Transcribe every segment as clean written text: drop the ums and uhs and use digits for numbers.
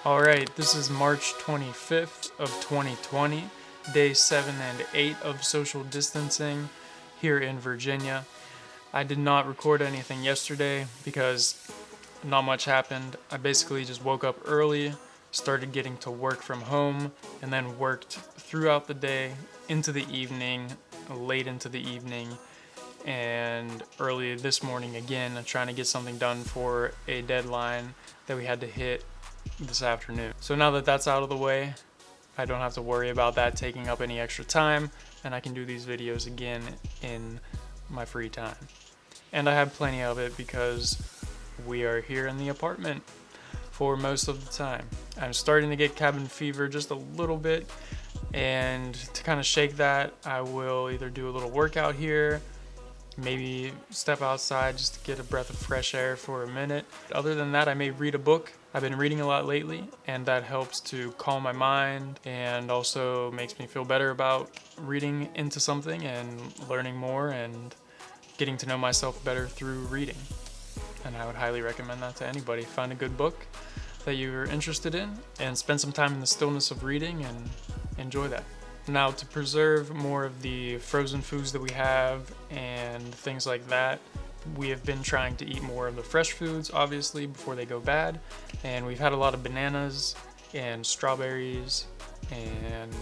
Alright, this is March 25th of 2020, day 7 and 8 of social distancing here in Virginia. I did not record anything yesterday because not much happened. I basically just woke up early, started getting to work from home, and then worked throughout the day, into the evening, late into the evening, and early this morning again, trying to get something done for a deadline that we had to hit this afternoon. So now that that's out of the way, I don't have to worry about that taking up any extra time, and I can do these videos again in my free time. And I have plenty of it because we are here in the apartment for most of the time. I'm starting to get cabin fever just a little bit, and to kind of shake that, I will either do a little workout here, maybe step outside just to get a breath of fresh air for a minute. Other than that, I may read a book. I've been reading a lot lately, and that helps to calm my mind and also makes me feel better about reading into something and learning more and getting to know myself better through reading. And I would highly recommend that to anybody. Find a good book that you're interested in and spend some time in the stillness of reading and enjoy that. Now, to preserve more of the frozen foods that we have and things like that, we have been trying to eat more of the fresh foods, obviously, before they go bad. And we've had a lot of bananas and strawberries and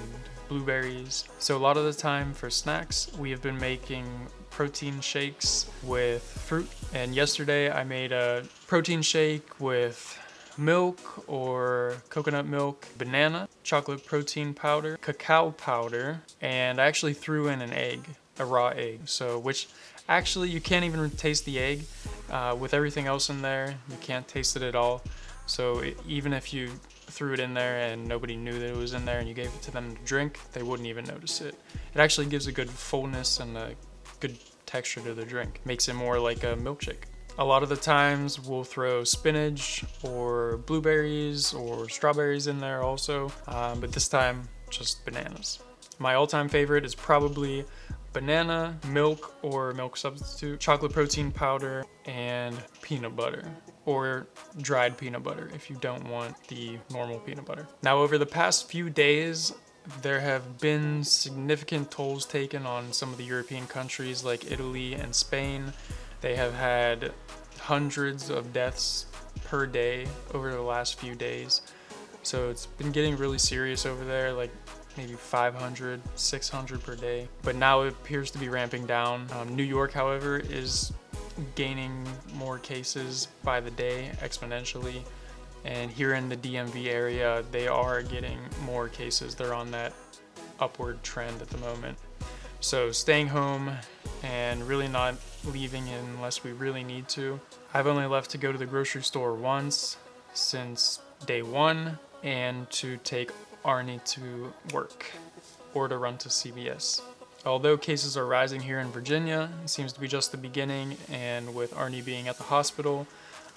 blueberries. So a lot of the time for snacks, we have been making protein shakes with fruit. And yesterday I made a protein shake with milk or coconut milk, banana, chocolate protein powder, cacao powder, and I actually threw in an egg, a raw egg. So which actually you can't even taste the egg. With everything else in there, you can't taste it at all. So even if you threw it in there and nobody knew that it was in there and you gave it to them to drink, they wouldn't even notice it. It actually gives a good fullness and a good texture to the drink. Makes it more like a milkshake. A lot of the times we'll throw spinach or blueberries or strawberries in there also, but this time just bananas. My all-time favorite is probably banana, milk or milk substitute, chocolate protein powder, and peanut butter, or dried peanut butter if you don't want the normal peanut butter. Now, over the past few days, there have been significant tolls taken on some of the European countries like Italy and Spain. They have had hundreds of deaths per day over the last few days. So it's been getting really serious over there, like maybe 500, 600 per day. But now it appears to be ramping down. New York, however, is gaining more cases by the day exponentially. And here in the DMV area, they are getting more cases. They're on that upward trend at the moment. So staying home and really not leaving unless we really need to. I've only left to go to the grocery store once since day one and to take Arnie to work or to run to CVS. Although cases are rising here in Virginia, it seems to be just the beginning, and with Arnie being at the hospital,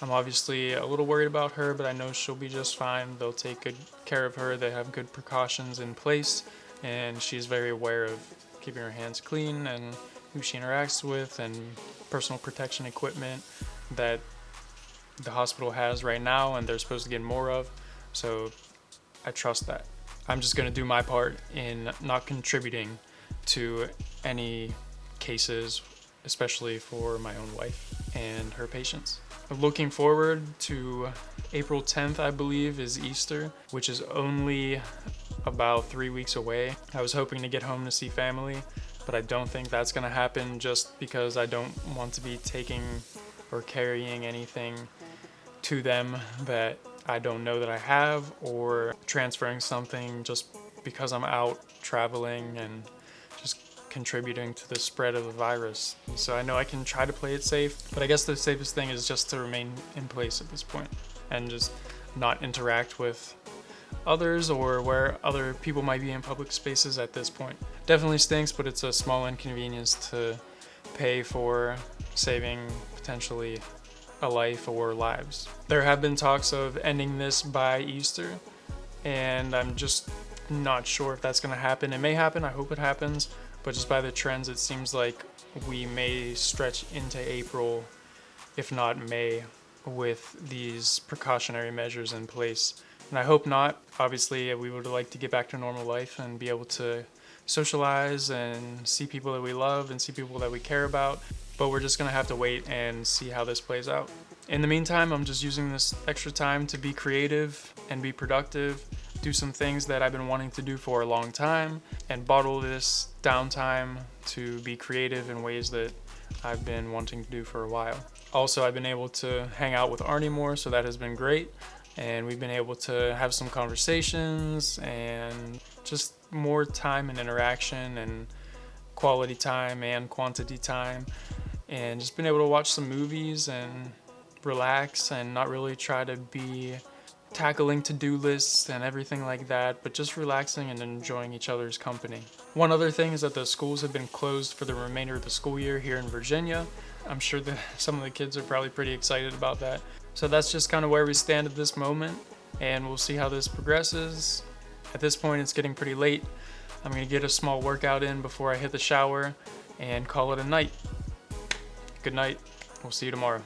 I'm obviously a little worried about her, but I know she'll be just fine. They'll take good care of her. They have good precautions in place, and she's very aware of keeping her hands clean and who she interacts with and personal protection equipment that the hospital has right now and they're supposed to get more of. So I trust that. I'm just going to do my part in not contributing to any cases, especially for my own wife and her patients. Looking forward to April 10th, I believe, is Easter, which is only about 3 weeks away. I was hoping to get home to see family, but I don't think that's going to happen just because I don't want to be taking or carrying anything to them that I don't know that I have, or transferring something just because I'm out traveling and just contributing to the spread of the virus. So I know I can try to play it safe, but I guess the safest thing is just to remain in place at this point and just not interact with others or where other people might be in public spaces at this point. Definitely stinks, but it's a small inconvenience to pay for saving potentially a life or lives. There have been talks of ending this by Easter, and I'm just not sure if that's going to happen. It may happen, I hope it happens, but just by the trends, it seems like we may stretch into April, if not May, with these precautionary measures in place And I hope not. Obviously, we would like to get back to normal life and be able to socialize and see people that we love and see people that we care about. But we're just going to have to wait and see how this plays out. In the meantime, I'm just using this extra time to be creative and be productive, do some things that I've been wanting to do for a long time, and bottle this downtime to be creative in ways that I've been wanting to do for a while. Also, I've been able to hang out with Arnie more, so that has been great. And we've been able to have some conversations and just more time and interaction and quality time and quantity time, and just been able to watch some movies and relax and not really try to be tackling to-do lists and everything like that, but just relaxing and enjoying each other's company. One other thing is that the schools have been closed for the remainder of the school year here in Virginia. I'm sure that some of the kids are probably pretty excited about that. So that's just kind of where we stand at this moment, and we'll see how this progresses. At this point, it's getting pretty late. I'm gonna get a small workout in before I hit the shower and call it a night. Good night. We'll see you tomorrow.